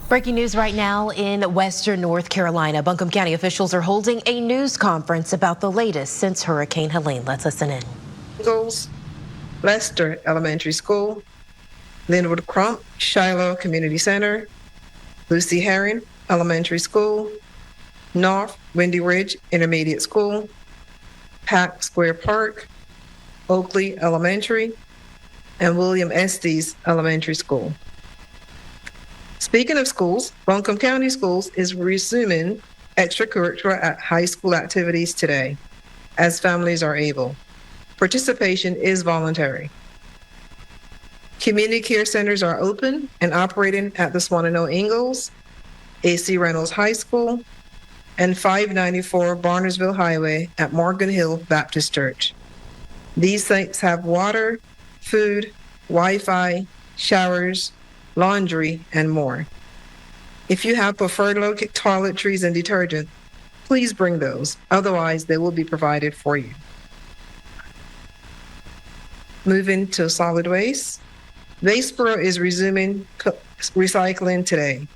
Breaking news right now in western North Carolina. Buncombe County officials are holding a news conference about the latest since Hurricane Helene. Let's listen in. Schools, Lester Elementary School, Linwood Crump, Shiloh Community Center, Lucy Herring Elementary School, North Windy Ridge Intermediate School, Pack Square Park, Oakley Elementary, and William Estes Elementary School. Speaking of schools, Buncombe County Schools is resuming extracurricular at high school activities today, as families are able. Participation is voluntary. Community care centers are open and operating at the Swanano Ingalls, AC Reynolds High School, and 594 Barnersville Highway at Morgan Hill Baptist Church. These sites have water, food, Wi-Fi, showers, laundry, and more. If you have preferred toiletries and detergent, please bring those. Otherwise, they will be provided for you. Moving to solid waste. GWES is resuming recycling today.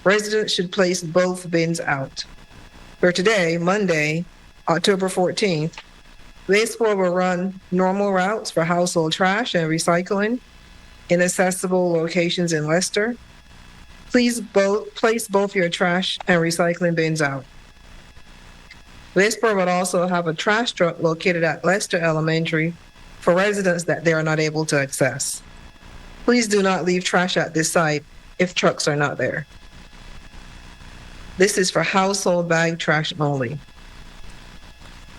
Residents should place both bins out. For today, Monday, October 14th, GWES will run normal routes for household trash and recycling in accessible locations in Lester. Please place both your trash and recycling bins out. GWES will also have a trash truck located at Lester Elementary for residents that they are not able to access. Please do not leave trash at this site if trucks are not there. This is for household bag trash only.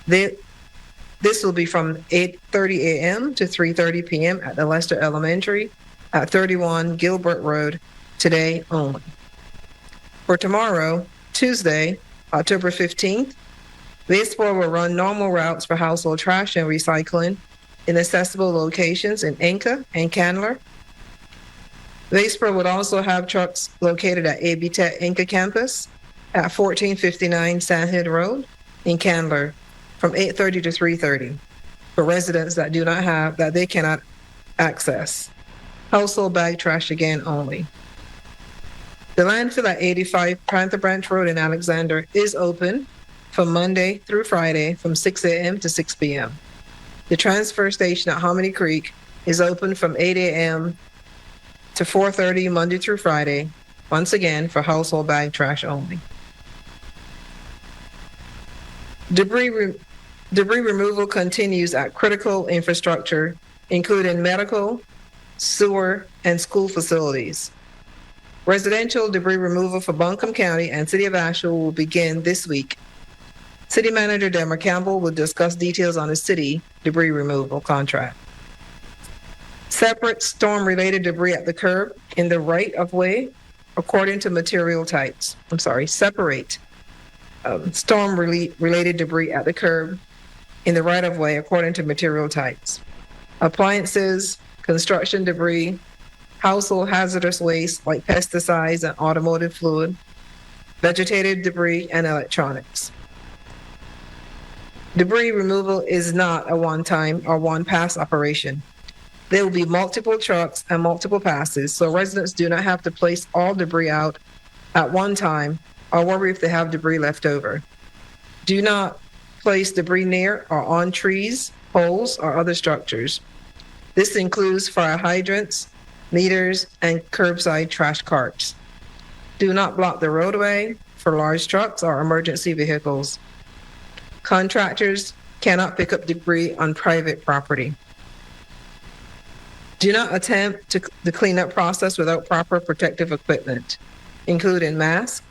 This will be from 8:30 a.m. to 3:30 p.m. at the Lester Elementary at 31 Gilbert Road today only. For tomorrow, Tuesday, October 15th, GWES will run normal routes for household trash and recycling in accessible locations in Enka and Candler. GWES would also have trucks located at AB Tech Enka campus at 1459 Sandhead Road in Candler from 8:30 to 3:30 for residents that they cannot access. Household bag trash again only. The landfill at 85 Panther Branch Road in Alexander is open from Monday through Friday from 6 a.m. to 6 p.m. The transfer station at Hominy Creek is open from 8 a.m. to 4:30 Monday through Friday, once again for household bag trash only. Debris removal continues at critical infrastructure, including medical, sewer, and school facilities. Residential debris removal for Buncombe County and City of Asheville will begin this week. City Manager Deborah Campbell will discuss details on the city debris removal contract. Separate storm-related debris at the curb in the right-of-way according to material types. Separate storm-related debris at the curb in the right-of-way according to material types. Appliances, construction debris, household hazardous waste like pesticides and automotive fluid, vegetative debris, and electronics. Debris removal is not a one-time or one-pass operation. There will be multiple trucks and multiple passes, so residents do not have to place all debris out at one time or worry if they have debris left over. Do not place debris near or on trees, poles, or other structures. This includes fire hydrants, meters, and curbside trash carts. Do not block the roadway for large trucks or emergency vehicles. Contractors cannot pick up debris on private property. Do not attempt the cleanup process without proper protective equipment, including masks,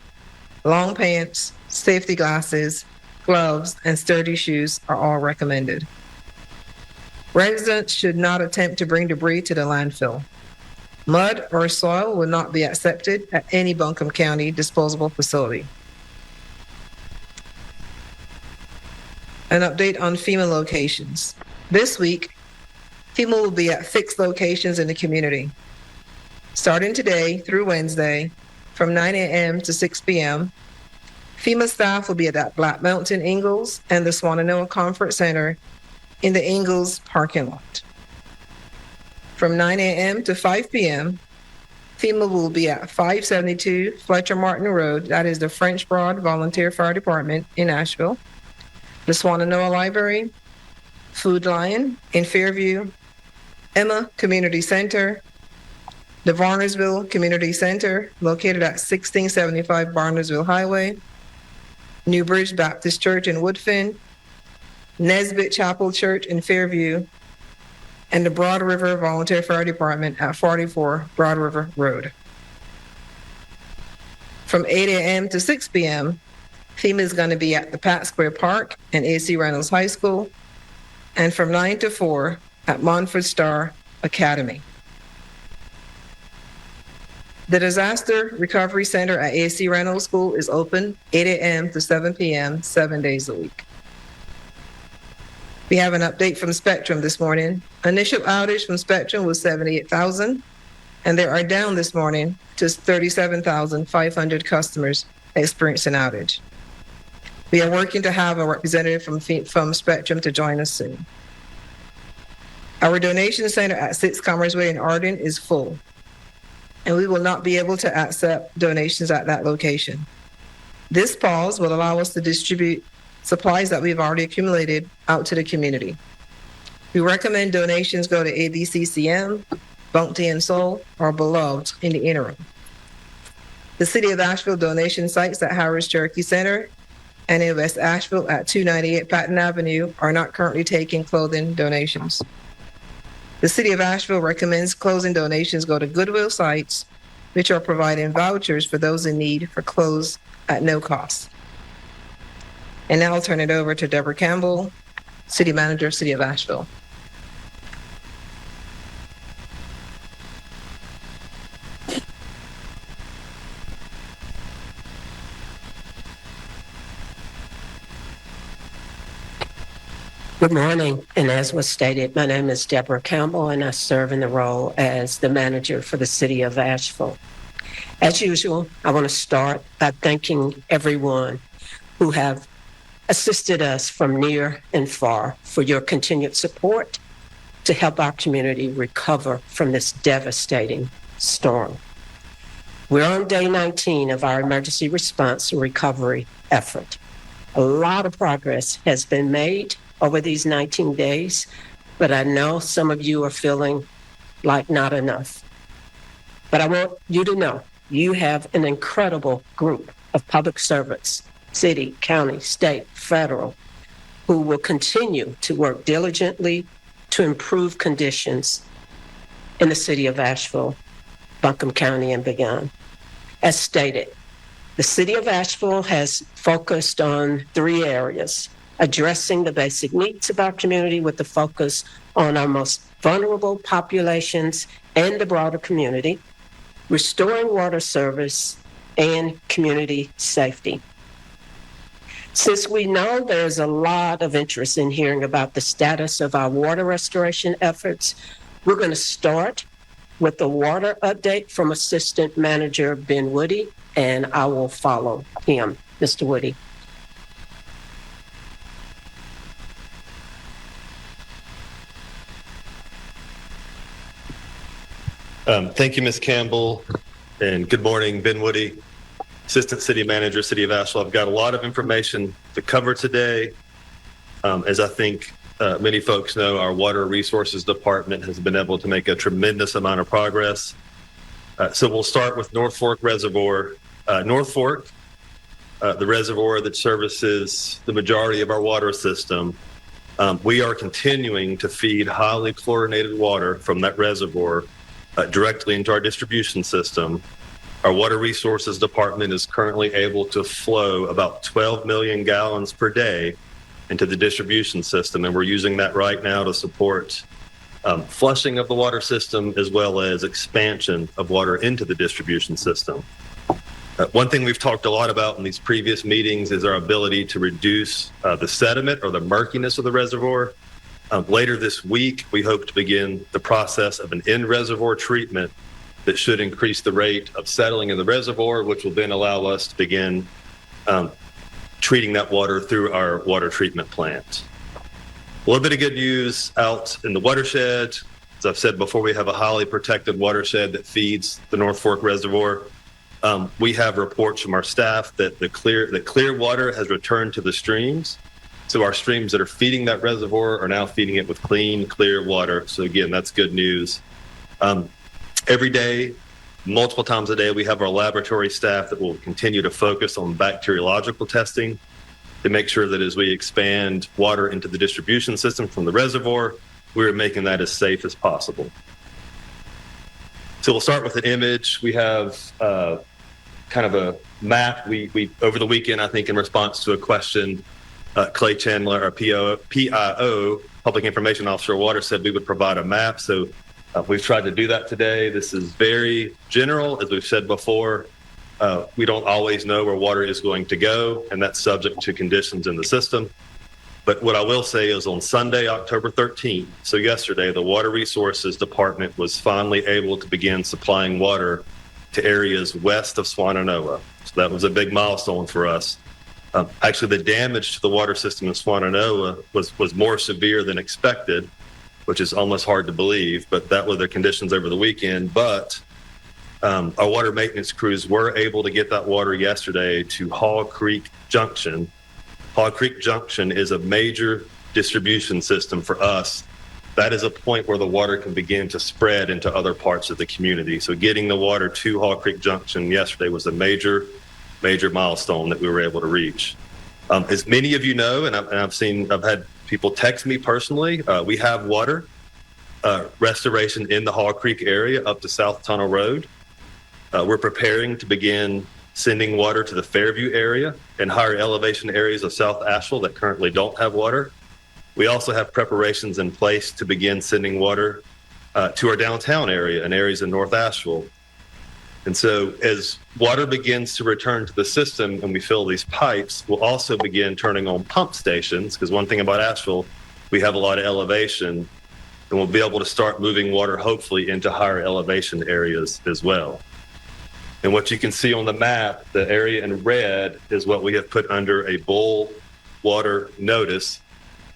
long pants, safety glasses, gloves, and sturdy shoes are all recommended. Residents should not attempt to bring debris to the landfill. Mud or soil will not be accepted at any Buncombe County disposable facility. An update on FEMA locations. This week, FEMA will be at 6 locations in the community. Starting today through Wednesday from 9 a.m. to 6 p.m., FEMA staff will be at Black Mountain Ingalls and the Swananoa Conference Center in the Ingalls parking lot. From 9 a.m. to 5 p.m., FEMA will be at 572 Fletcher Martin Road. That is the French Broad Volunteer Fire Department in Asheville. The Swananoa Library, Food Lion in Fairview, Emma Community Center, the Varnersville Community Center, located at 1675 Barnersville Highway, Newbridge Baptist Church in Woodfin, Nesbitt Chapel Church in Fairview, and the Broad River Volunteer Fire Department at 44 Broad River Road. From 8 a.m. to 6 p.m., FEMA is going to be at the Pat Square Park and AC Reynolds High School, and from 9 to 4 at Montford Star Academy. The Disaster Recovery Center at AC Reynolds School is open 8 a.m. to 7 p.m., 7 days a week. We have an update from Spectrum this morning. Initial outage from Spectrum was 78,000, and they are down this morning to 37,500 customers experienced an outage. We are working to have a representative from Spectrum to join us soon. Our donation center at 6 Commerce Way in Arden is full, and we will not be able to accept donations at that location. This pause will allow us to distribute supplies that we've already accumulated out to the community. We recommend donations go to ABCCM, Bunk Tea and Soul, or Beloved in the interim. The City of Asheville donation sites at Harris Cherokee Center and in West Asheville at 298 Patton Avenue are not currently taking clothing donations. The City of Asheville recommends clothing donations go to Goodwill sites, which are providing vouchers for those in need for clothes at no cost. And now I'll turn it over to Deborah Campbell, City Manager, City of Asheville. Good morning, and as was stated, my name is Deborah Campbell, and I serve in the role as the manager for the City of Asheville. As usual, I want to start by thanking everyone who have assisted us from near and far for your continued support to help our community recover from this devastating storm. We're on day 19 of our emergency response and recovery effort. A lot of progress has been made over these 19 days, but I know some of you are feeling like not enough. But I want you to know you have an incredible group of public servants, city, county, state, federal, who will continue to work diligently to improve conditions in the city of Asheville, Buncombe County, and beyond. As stated, the city of Asheville has focused on 3 areas: addressing the basic needs of our community with the focus on our most vulnerable populations and the broader community, restoring water service, and community safety. Since we know there's a lot of interest in hearing about the status of our water restoration efforts, we're going to start with the water update from Assistant Manager Ben Woody, and I will follow him. Mr. Woody. Thank you, Ms. Campbell, and good morning, Ben Woody, Assistant City Manager, City of Asheville. I've got a lot of information to cover today. As I think many folks know, our Water Resources Department has been able to make a tremendous amount of progress. So we'll start with North Fork Reservoir. North Fork, the reservoir that services the majority of our water system, we are continuing to feed highly chlorinated water from that reservoir directly into our distribution system. Our Water Resources Department is currently able to flow about 12 million gallons per day into the distribution system, and we're using that right now to support flushing of the water system as well as expansion of water into the distribution system. One thing we've talked a lot about in these previous meetings is our ability to reduce the sediment or the murkiness of the reservoir. Later this week, we hope to begin the process of an in-reservoir treatment that should increase the rate of settling in the reservoir, which will then allow us to begin treating that water through our water treatment plant. A little bit of good news out in the watershed. As I've said before, we have a highly protected watershed that feeds the North Fork Reservoir. We have reports from our staff that the clear water has returned to the streams. So our streams that are feeding that reservoir are now feeding it with clean, clear water. So again, that's good news. Every day, multiple times a day, we have our laboratory staff that will continue to focus on bacteriological testing to make sure that as we expand water into the distribution system from the reservoir, we're making that as safe as possible. So we'll start with an image. We have kind of a map. We over the weekend, I think in response to a question, Clay Chandler, our PIO, Public Information Officer of Water, said we would provide a map. So we've tried to do that today. This is very general. As we've said before, we don't always know where water is going to go, and that's subject to conditions in the system. But what I will say is on Sunday, October 13th, so yesterday, the Water Resources Department was finally able to begin supplying water to areas west of Swannanoa. So that was a big milestone for us. Actually, the damage to the water system in Swannanoa was more severe than expected, which is almost hard to believe, but that were the conditions over the weekend. But our water maintenance crews were able to get that water yesterday to Hall Creek Junction. Hall Creek Junction is a major distribution system for us. That is a point where the water can begin to spread into other parts of the community. So getting the water to Hall Creek Junction yesterday was a major milestone that we were able to reach. As many of you know, and I've had people text me personally, we have water restoration in the Hall Creek area up to South Tunnel Road. We're preparing to begin sending water to the Fairview area and higher elevation areas of South Asheville that currently don't have water. We also have preparations in place to begin sending water to our downtown area and areas in North Asheville. And so as water begins to return to the system and we fill these pipes, we'll also begin turning on pump stations, because one thing about Asheville, we have a lot of elevation, and we'll be able to start moving water hopefully into higher elevation areas as well. And what you can see on the map, the area in red is what we have put under a boil water notice.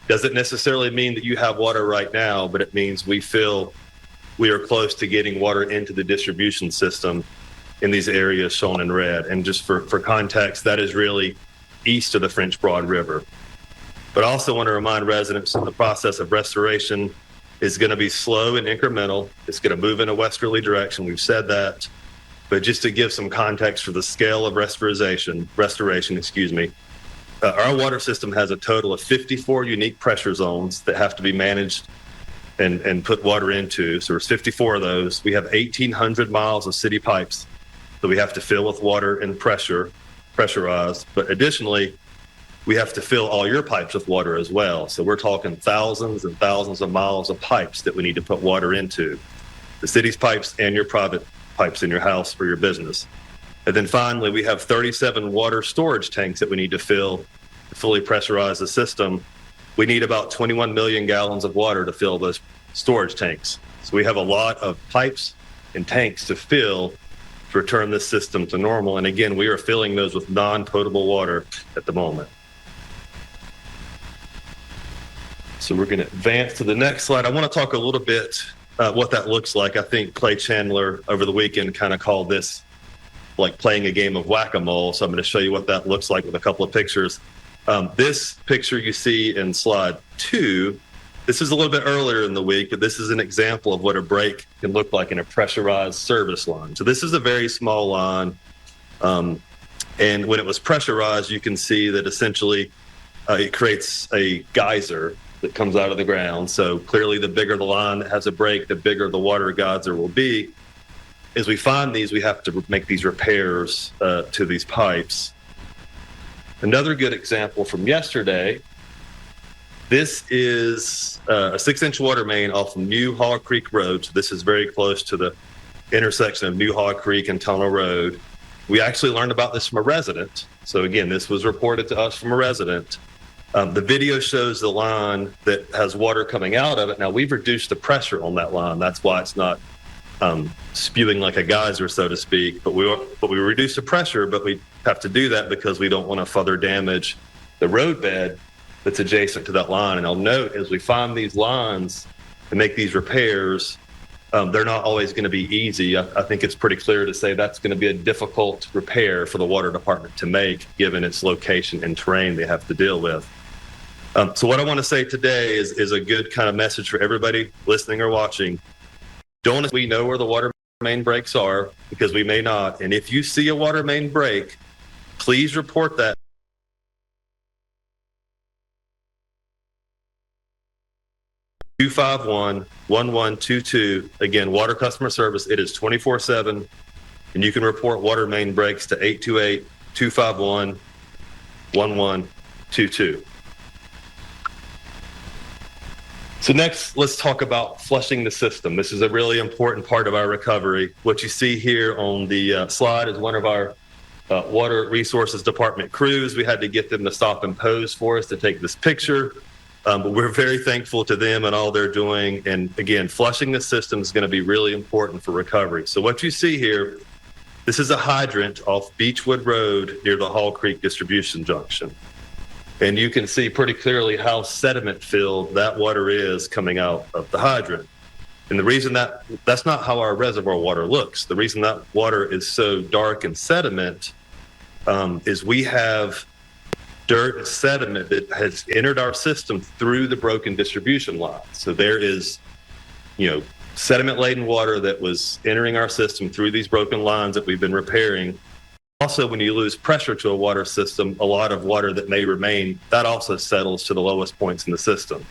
Doesn't necessarily mean that you have water right now, but it means we feel we are close to getting water into the distribution system in these areas shown in red. And just for context, that is really east of the French Broad River. But I also want to remind residents that the process of restoration is going to be slow and incremental. It's going to move in a westerly direction. We've said that. But just to give some context for the scale of restoration, our water system has a total of 54 unique pressure zones that have to be managed and put water into. So there's 54 of those. We have 1,800 miles of city pipes that we have to fill with water and pressurized. But additionally, we have to fill all your pipes with water as well. So we're talking thousands and thousands of miles of pipes that we need to put water into. The city's pipes and your private pipes in your house or your business. And then finally, we have 37 water storage tanks that we need to fill to fully pressurize the system. We need about 21 million gallons of water to fill those storage tanks. So we have a lot of pipes and tanks to fill to return this system to normal. And again, we are filling those with non-potable water at the moment. So we're going to advance to the next slide. I want to talk a little bit what that looks like. I think Clay Chandler over the weekend kind of called this like playing a game of whack-a-mole. So I'm going to show you what that looks like with a couple of pictures. This picture you see in slide 2, this is a little bit earlier in the week, but this is an example of what a break can look like in a pressurized service line. So this is a very small line. And when it was pressurized, you can see that essentially it creates a geyser that comes out of the ground. So clearly the bigger the line that has a break, the bigger the water geyser will be. As we find these, we have to make these repairs to these pipes. Another good example from yesterday, this is a 6-inch water main off of New Hall Creek Road. So this is very close to the intersection of New Hall Creek and Tunnel Road. We actually learned about this from a resident. So again, this was reported to us from a resident. The video shows the line that has water coming out of it. Now we've reduced the pressure on that line. That's why it's not spewing like a geyser, so to speak. But we reduce the pressure, but we have to do that because we don't want to further damage the roadbed that's adjacent to that line. And I'll note as we find these lines, and make these repairs, they're not always going to be easy. I think it's pretty clear to say that's going to be a difficult repair for the water department to make, given its location and terrain they have to deal with. So what I want to say today is a good kind of message for everybody listening or watching. Don't we know where the water main breaks are, because we may not. And if you see a water main break, please report that. (251-1122). Again, water customer service. It is 24/7, and you can report water main breaks to 828-251-1122. So next, let's talk about flushing the system. This is a really important part of our recovery. What you see here on the slide is one of our Water Resources Department crews. We had to get them to stop and pose for us to take this picture. But we're very thankful to them and all they're doing. And again, flushing the system is going to be really important for recovery. So what you see here, this is a hydrant off Beechwood Road near the Hall Creek Distribution Junction. And you can see pretty clearly how sediment filled that water is coming out of the hydrant. And the reason that's not how our reservoir water looks. The reason that water is so dark and sediment is we have dirt and sediment that has entered our system through the broken distribution line. So there is, sediment-laden water that was entering our system through these broken lines that we've been repairing. Also, when you lose pressure to a water system, a lot of water that may remain, that also settles to the lowest points in the system.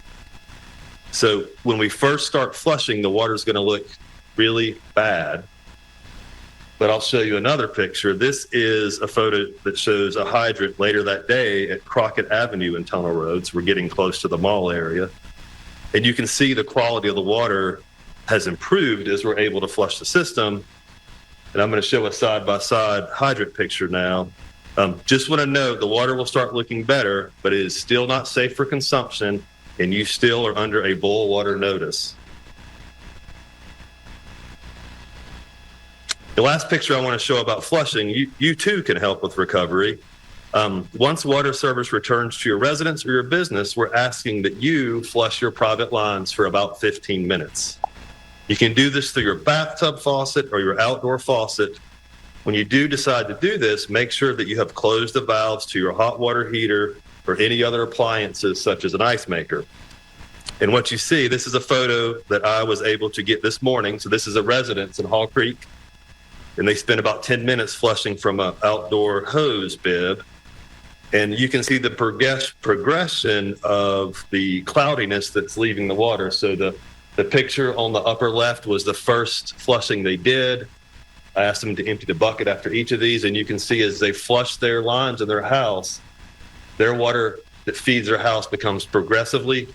So when we first start flushing, the water is going to look really bad. But I'll show you another picture. This is a photo that shows a hydrant later that day at Crockett Avenue in Tunnel Roads. We're getting close to the mall area. And you can see the quality of the water has improved as we're able to flush the system. And I'm going to show a side-by-side hydrant picture now. Just want to note the water will start looking better, but it is still not safe for consumption, and you still are under a boil water notice. The last picture I want to show about flushing, you too can help with recovery. Once water service returns to your residence or your business, we're asking that you flush your private lines for about 15 minutes. You can do this through your bathtub faucet or your outdoor faucet. When you do decide to do this, make sure that you have closed the valves to your hot water heater or any other appliances such as an ice maker. And what you see, this is a photo that I was able to get this morning. So this is a residence in Hall Creek. And they spent about 10 minutes flushing from an outdoor hose bib. And you can see the progression of the cloudiness that's leaving the water. So the picture on the upper left was the first flushing they did. I asked them to empty the bucket after each of these. And you can see as they flush their lines in their house, their water that feeds their house becomes progressively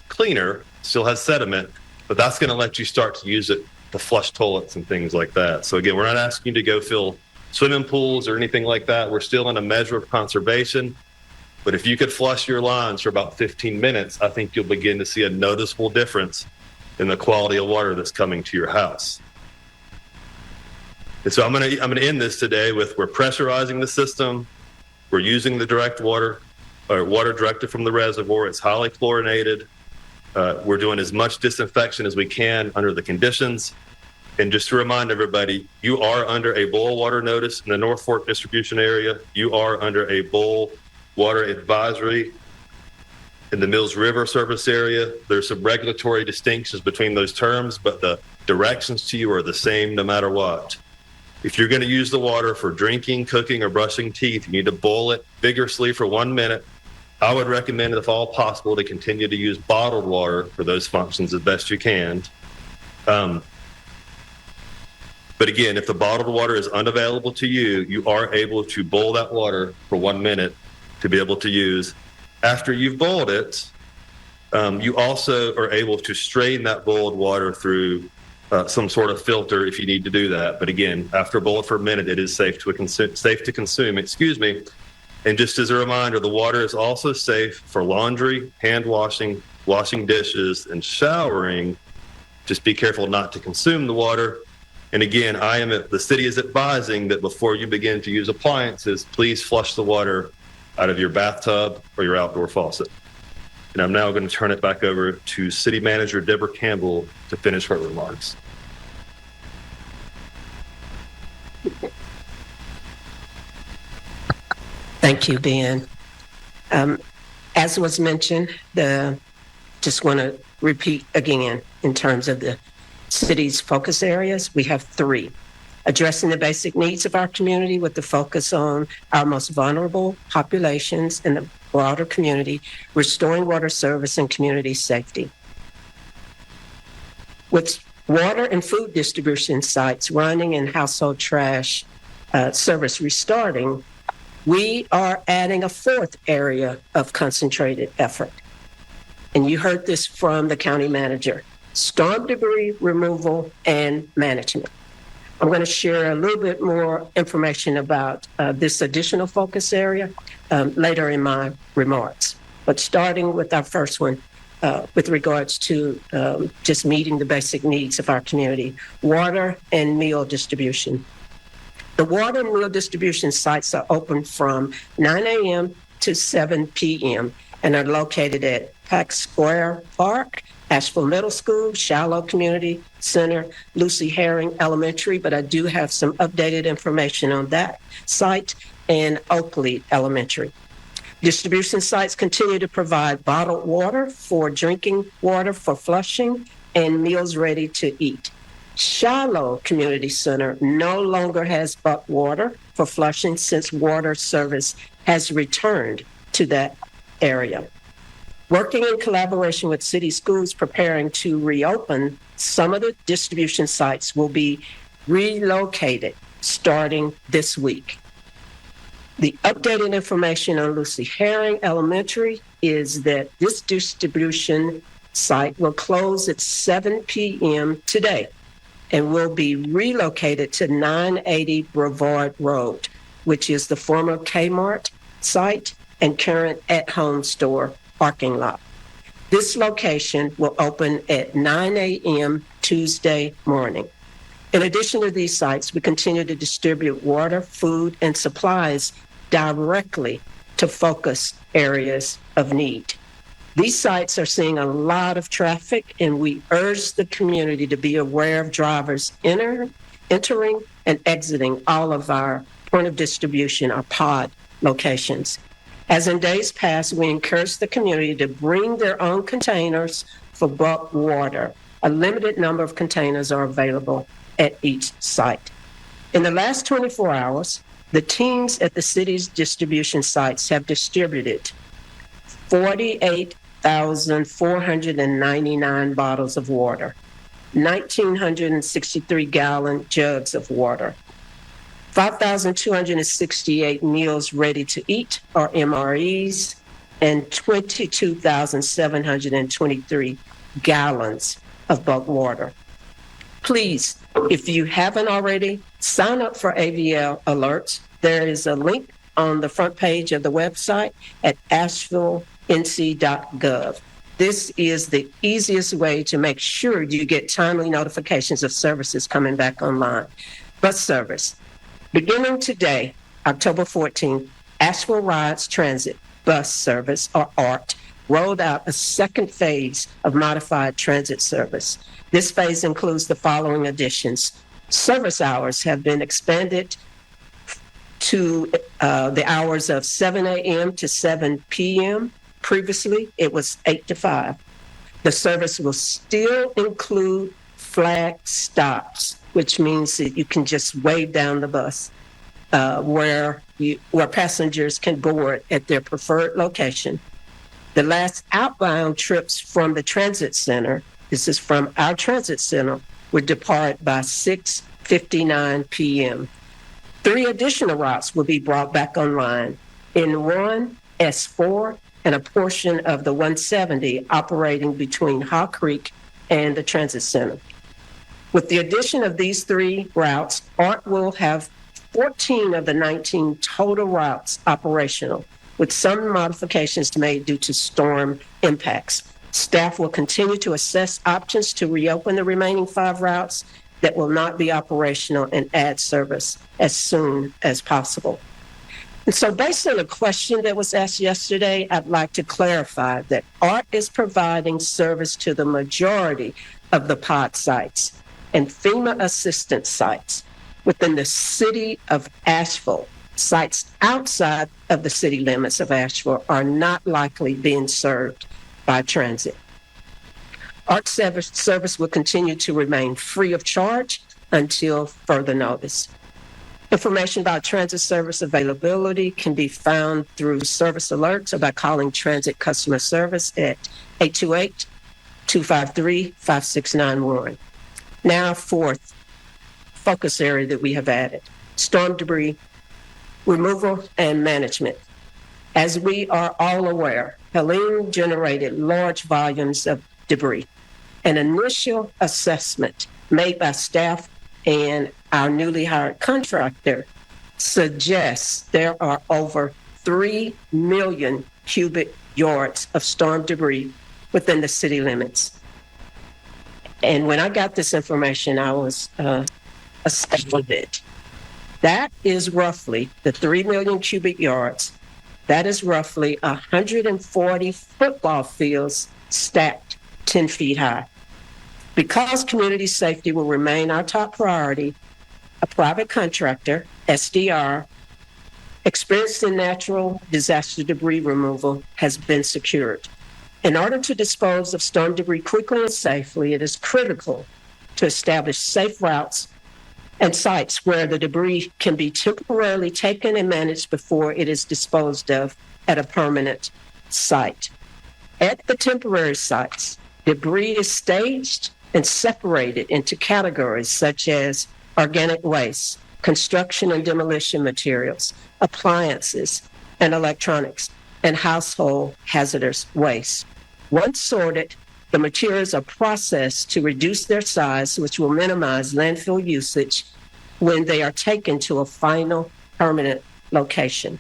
cleaner, still has sediment, but that's going to let you start to use it to flush toilets and things like that. So again, we're not asking you to go fill swimming pools or anything like that. We're still in a measure of conservation. But if you could flush your lines for about 15 minutes, I think you'll begin to see a noticeable difference in the quality of water that's coming to your house. And so I'm going to end this today with, we're pressurizing the system. We're using the direct water, or water directed from the reservoir. It's highly chlorinated. We're doing as much disinfection as we can under the conditions. And just to remind everybody, you are under a boil water notice in the North Fork distribution area. You are under a boil water advisory in the Mills River service area. There's some regulatory distinctions between those terms, but the directions to you are the same no matter what. If you're going to use the water for drinking, cooking, or brushing teeth, you need to boil it vigorously for 1 minute. I would recommend, if all possible, to continue to use bottled water for those functions as best you can. But again, if the bottled water is unavailable to you, you are able to boil that water for 1 minute to be able to use. After you've boiled it, you also are able to strain that boiled water through some sort of filter if you need to do that. But again, after boiled for a minute, it is safe to consume. And just as a reminder, the water is also safe for laundry, hand washing, washing dishes, and showering. Just be careful not to consume the water. And again, the city is advising that before you begin to use appliances, please flush the water out of your bathtub or your outdoor faucet. And I'm now going to turn it back over to City Manager Deborah Campbell to finish her remarks. Thank you, Ben. As was mentioned, just want to repeat again in terms of the city's focus areas. We have 3. Addressing the basic needs of our community with the focus on our most vulnerable populations in the broader community, restoring water service and community safety. With water and food distribution sites running and household trash service restarting, we are adding a 4th area of concentrated effort. And you heard this from the county manager: storm debris removal and management. I'm going to share a little bit more information about this additional focus area later in my remarks. But starting with our first one, with regards to just meeting the basic needs of our community, water and meal distribution. The water and meal distribution sites are open from 9 a.m. to 7 p.m. and are located at Pack Square Park, Asheville Middle School, Shallow Community Center, Lucy Herring Elementary, but I do have some updated information on that site, and Oakley Elementary. Distribution sites continue to provide bottled water for drinking water for flushing and meals ready to eat. Shallow Community Center no longer has buck water for flushing since water service has returned to that area. Working in collaboration with city schools preparing to reopen, some of the distribution sites will be relocated starting this week. The updated information on Lucy Herring Elementary is that this distribution site will close at 7 p.m. today and will be relocated to 980 Brevard Road, which is the former Kmart site and current at-home store parking lot. This location will open at 9 a.m. Tuesday morning. In addition to these sites, we continue to distribute water, food, and supplies directly to focus areas of need. These sites are seeing a lot of traffic, and we urge the community to be aware of drivers entering and exiting all of our point of distribution, our pod locations. As in days past, we encourage the community to bring their own containers for bulk water. A limited number of containers are available at each site. In the last 24 hours, the teams at the city's distribution sites have distributed 48,499 bottles of water, 1,963 gallon jugs of water, 5,268 meals ready to eat, or MREs, and 22,723 gallons of bulk water. Please, if you haven't already, sign up for AVL alerts. There is a link on the front page of the website at asheville.nc.gov. This is the easiest way to make sure you get timely notifications of services coming back online. Bus service. Beginning today, October 14th, Asheville Rides Transit Bus Service, or ART, rolled out a second phase of modified transit service. This phase includes the following additions. Service hours have been expanded to the hours of 7 a.m. to 7 p.m. Previously, it was 8 to 5. The service will still include flag stops, which means that you can just wave down the bus where passengers can board at their preferred location. The last outbound trips from the transit center, this is from our transit center, would depart by 6:59 p.m. 3 additional routes will be brought back online. N1, S4, and a portion of the 170 operating between Haw Creek and the transit center. With the addition of these 3 routes, ART will have 14 of the 19 total routes operational, with some modifications made due to storm impacts. Staff will continue to assess options to reopen the remaining 5 routes that will not be operational and add service as soon as possible. And so based on a question that was asked yesterday, I'd like to clarify that ART is providing service to the majority of the pod sites and FEMA assistance sites within the city of Asheville. Sites outside of the city limits of Asheville are not likely being served by transit. ART service will continue to remain free of charge until further notice. Information about transit service availability can be found through service alerts or by calling transit customer service at 828-253-5691. Now, fourth focus area that we have added, storm debris removal and management. As we are all aware, Helene generated large volumes of debris. An initial assessment made by staff and our newly hired contractor suggests there are over 3 million cubic yards of storm debris within the city limits. And when I got this information, I was astounded. That is roughly the 3 million cubic yards. That is roughly 140 football fields stacked 10 feet high. Because community safety will remain our top priority, a private contractor, SDR, experienced in natural disaster debris removal has been secured. In order to dispose of storm debris quickly and safely, it is critical to establish safe routes and sites where the debris can be temporarily taken and managed before it is disposed of at a permanent site. At the temporary sites, debris is staged and separated into categories such as organic waste, construction and demolition materials, appliances and electronics, and household hazardous waste. Once sorted, the materials are processed to reduce their size, which will minimize landfill usage when they are taken to a final permanent location.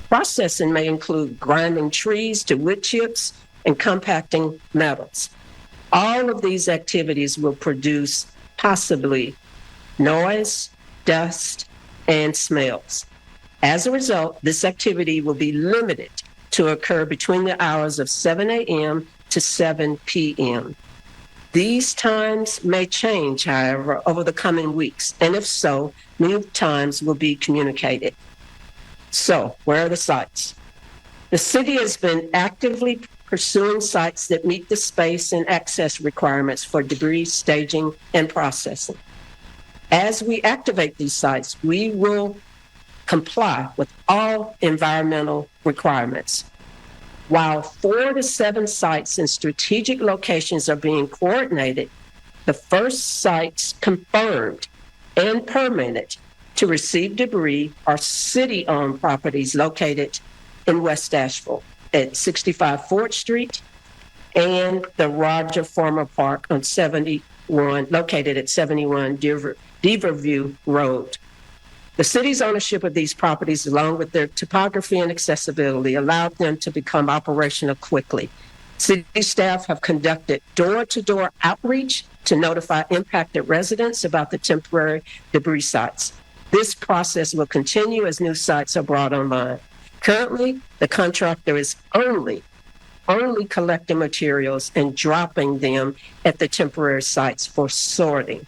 Processing may include grinding trees to wood chips and compacting metals. All of these activities will produce possibly noise, dust, and smells. As a result, this activity will be limited to occur between the hours of 7 a.m. to 7 p.m. These times may change, however, over the coming weeks, and if so, new times will be communicated. So, where are the sites? The city has been actively pursuing sites that meet the space and access requirements for debris staging and processing. As we activate these sites, we will comply with all environmental requirements. While 4 to 7 sites in strategic locations are being coordinated, the first sites confirmed and permitted to receive debris are city-owned properties located in West Asheville at 65 4th Street and the Roger Farmer Park on 71, located at 71 Deaverview Road. The city's ownership of these properties, along with their topography and accessibility, allowed them to become operational quickly. City staff have conducted door-to-door outreach to notify impacted residents about the temporary debris sites. This process will continue as new sites are brought online. Currently, the contractor is only collecting materials and dropping them at the temporary sites for sorting.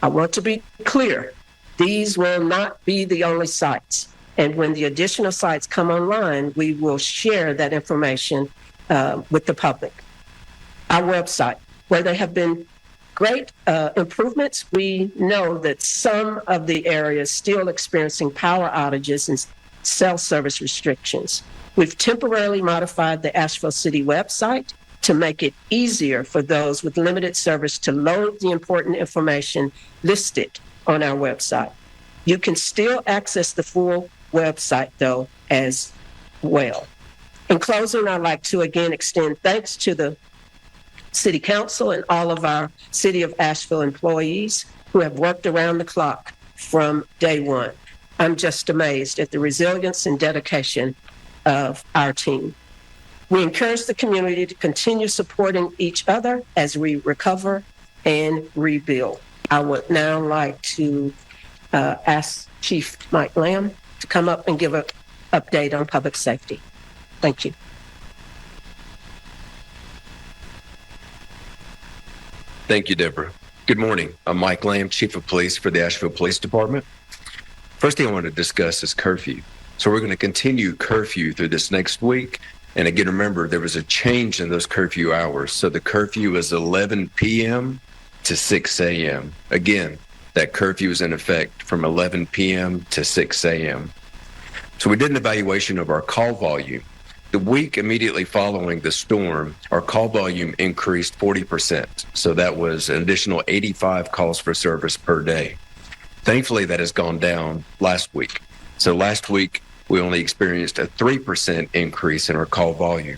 I want to be clear. These will not be the only sites. And when the additional sites come online, we will share that information with the public. Our website, where there have been great improvements, we know that some of the areas still experiencing power outages and cell service restrictions. We've temporarily modified the Asheville City website to make it easier for those with limited service to load the important information listed on our website. You can still access the full website, though, as well. In closing, I'd like to again extend thanks to the City Council and all of our City of Asheville employees who have worked around the clock from day one. I'm just amazed at the resilience and dedication of our team. We encourage the community to continue supporting each other as we recover and rebuild. I would now like to ask Chief Mike Lamb to come up and give an update on public safety. Thank you. Thank you, Deborah. Good morning. I'm Mike Lamb, Chief of Police for the Asheville Police Department. First thing I want to discuss is curfew. So we're going to continue curfew through this next week. And again, remember, there was a change in those curfew hours. So the curfew is 11 p.m. to 6 a.m. Again, that curfew is in effect from 11 p.m. to 6 a.m. So we did an evaluation of our call volume. The week immediately following the storm, our call volume increased 40%. So that was an additional 85 calls for service per day. Thankfully, that has gone down last week. So last week, we only experienced a 3% increase in our call volume.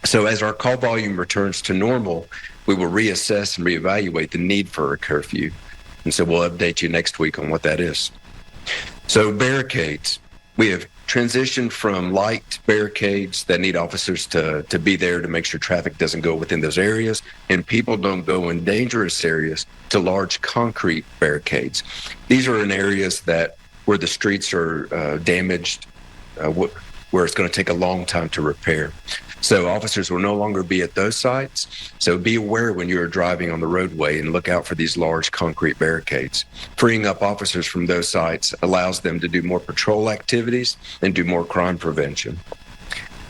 So as our call volume returns to normal, we will reassess and reevaluate the need for a curfew. And so we'll update you next week on what that is. So barricades. We have transitioned from light barricades that need officers to be there to make sure traffic doesn't go within those areas and people don't go in dangerous areas to large concrete barricades. These are in areas where the streets are damaged, where it's going to take a long time to repair. So officers will no longer be at those sites. So be aware when you're driving on the roadway and look out for these large concrete barricades. Freeing up officers from those sites allows them to do more patrol activities and do more crime prevention.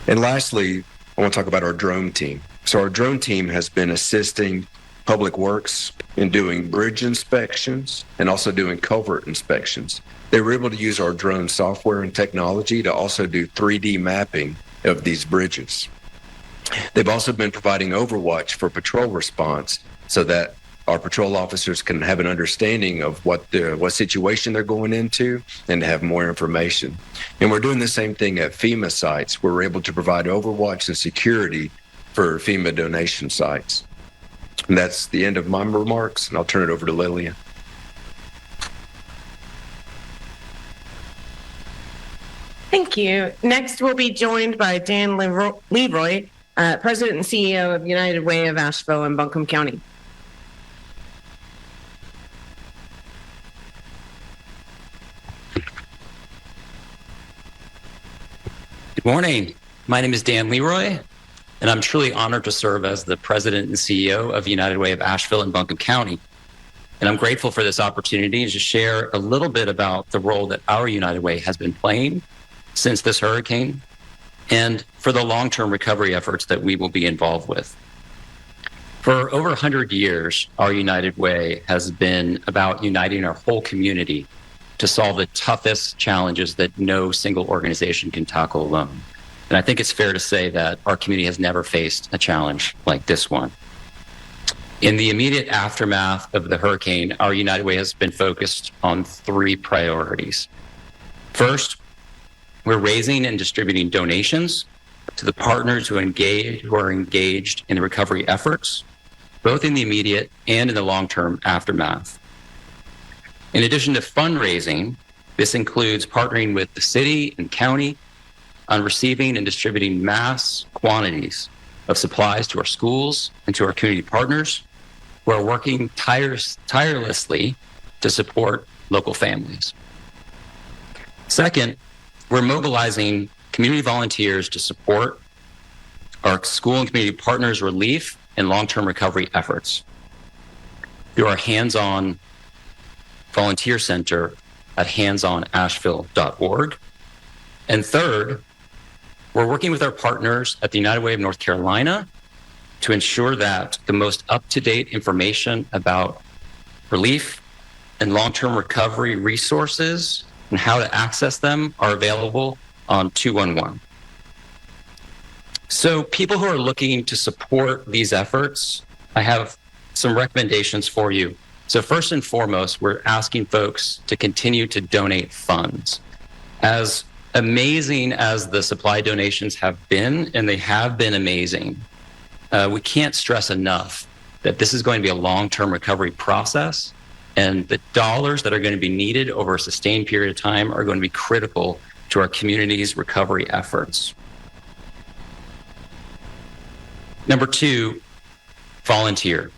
And lastly, I want to talk about our drone team. So our drone team has been assisting Public Works in doing bridge inspections and also doing culvert inspections. They were able to use our drone software and technology to also do 3D mapping of these bridges. They've also been providing overwatch for patrol response so that our patrol officers can have an understanding of what situation they're going into and have more information. And we're doing the same thing at FEMA sites, where we're able to provide overwatch and security for FEMA donation sites. And that's the end of my remarks, and I'll turn it over to Lillian. Thank you. Next, we'll be joined by Dan Leroy, President and CEO of United Way of Asheville and Buncombe County. Good morning. My name is Dan Leroy, and I'm truly honored to serve as the President and CEO of United Way of Asheville and Buncombe County. And I'm grateful for this opportunity to share a little bit about the role that our United Way has been playing since this hurricane and for the long-term recovery efforts that we will be involved with. For over 100 years, our United Way has been about uniting our whole community to solve the toughest challenges that no single organization can tackle alone. And I think it's fair to say that our community has never faced a challenge like this one. In the immediate aftermath of the hurricane, our United Way has been focused on 3 priorities. First, we're raising and distributing donations to the partners who are engaged in the recovery efforts, both in the immediate and in the long-term aftermath. In addition to fundraising, this includes partnering with the city and county on receiving and distributing mass quantities of supplies to our schools and to our community partners who are working tirelessly to support local families. Second, we're mobilizing community volunteers to support our school and community partners' relief and long-term recovery efforts through our hands-on volunteer center at handsonasheville.org. And third, we're working with our partners at the United Way of North Carolina to ensure that the most up-to-date information about relief and long-term recovery resources and how to access them are available on 211. So people who are looking to support these efforts, I have some recommendations for you. So first and foremost, we're asking folks to continue to donate funds. As amazing as the supply donations have been, and they have been amazing, we can't stress enough that this is going to be a long-term recovery process, and the dollars that are going to be needed over a sustained period of time are going to be critical to our community's recovery efforts. Number 2, volunteer.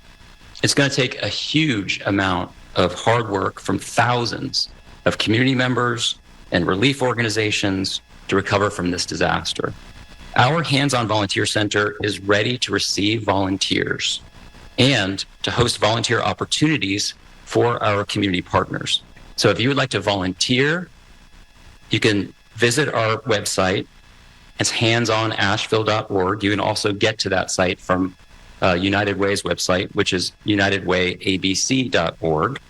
It's going to take a huge amount of hard work from thousands of community members, and relief organizations to recover from this disaster. Our Hands-On Volunteer Center is ready to receive volunteers and to host volunteer opportunities for our community partners. So if you would like to volunteer, you can visit our website. It's handsonasheville.org. You can also get to that site from United Way's website, which is unitedwayabc.org.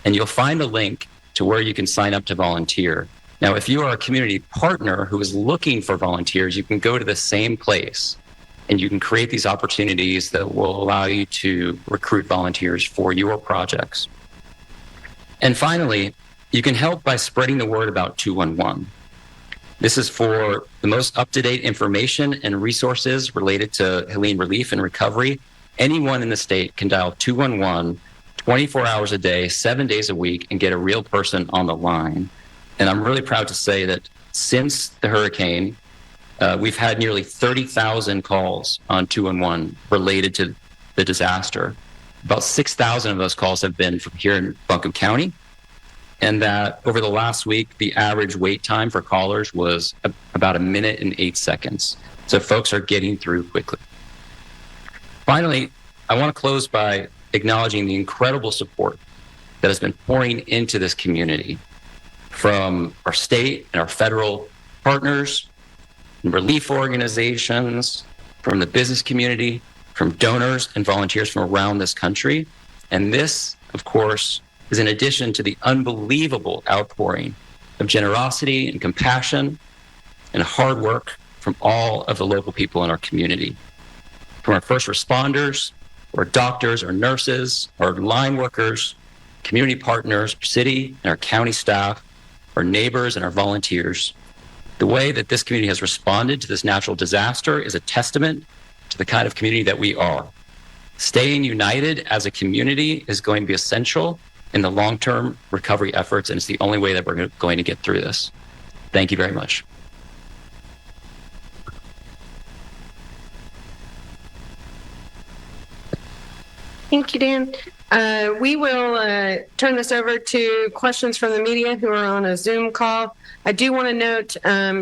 And you'll find a link to where you can sign up to volunteer. Now, if you are a community partner who is looking for volunteers, you can go to the same place and you can create these opportunities that will allow you to recruit volunteers for your projects. And finally, you can help by spreading the word about 211. This is for the most up-to-date information and resources related to Helene relief and recovery. Anyone in the state can dial 211 24 hours a day, 7 days a week, and get a real person on the line. And I'm really proud to say that since the hurricane, we've had nearly 30,000 calls on 211 related to the disaster. About 6,000 of those calls have been from here in Buncombe County. And that over the last week, the average wait time for callers was about 1 minute and 8 seconds. So folks are getting through quickly. Finally, I want to close by acknowledging the incredible support that has been pouring into this community from our state and our federal partners, and relief organizations, from the business community, from donors and volunteers from around this country. And this, of course, is in addition to the unbelievable outpouring of generosity and compassion and hard work from all of the local people in our community, from our first responders, or doctors or nurses, or line workers, community partners, our city and our county staff, our neighbors and our volunteers. The way that this community has responded to this natural disaster is a testament to the kind of community that we are. Staying united as a community is going to be essential in the long-term recovery efforts, and it's the only way that we're going to get through this. Thank you very much. Thank you, Dan. We will turn this over to questions from the media who are on a Zoom call. I do want to note,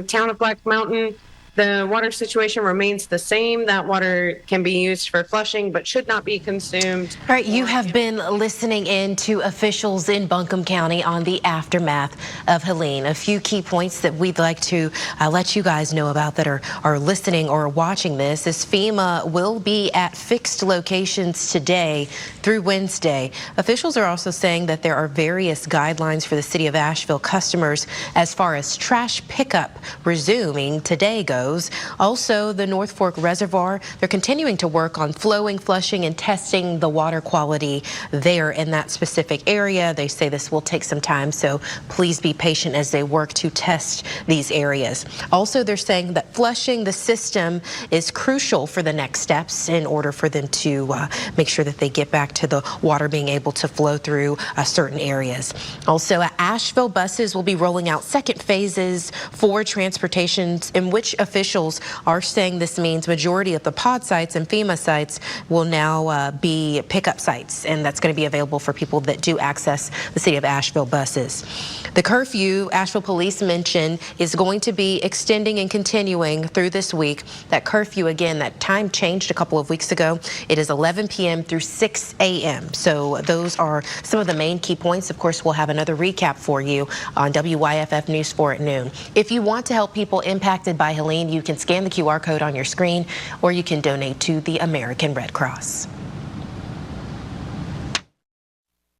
Town of Black Mountain, the water situation remains the same. That water can be used for flushing, but should not be consumed. All right, you have been listening in to officials in Buncombe County on the aftermath of Helene. A few key points that we'd like to let you guys know about that are listening or watching this is FEMA will be at fixed locations today through Wednesday. Officials are also saying that there are various guidelines for the city of Asheville customers as far as trash pickup resuming today goes. Also, the North Fork Reservoir, they're continuing to work on flowing, flushing, and testing the water quality there in that specific area. They say this will take some time, so please be patient as they work to test these areas. Also, they're saying that flushing the system is crucial for the next steps in order for them to make sure that they get back to the water being able to flow through certain areas. Also, Asheville buses will be rolling out second phases for transportations, in which officials are saying this means majority of the pod sites and FEMA sites will now be pickup sites, and that's going to be available for people that do access the city of Asheville buses. The curfew, Asheville Police mentioned, is going to be extending and continuing through this week. That curfew, again, that time changed a couple of weeks ago. It is 11 p.m. through 6 a.m. So those are some of the main key points. Of course, we'll have another recap for you on WYFF News 4 at noon. If you want to help people impacted by Helene, you can scan the QR code on your screen, or you can donate to the American Red Cross.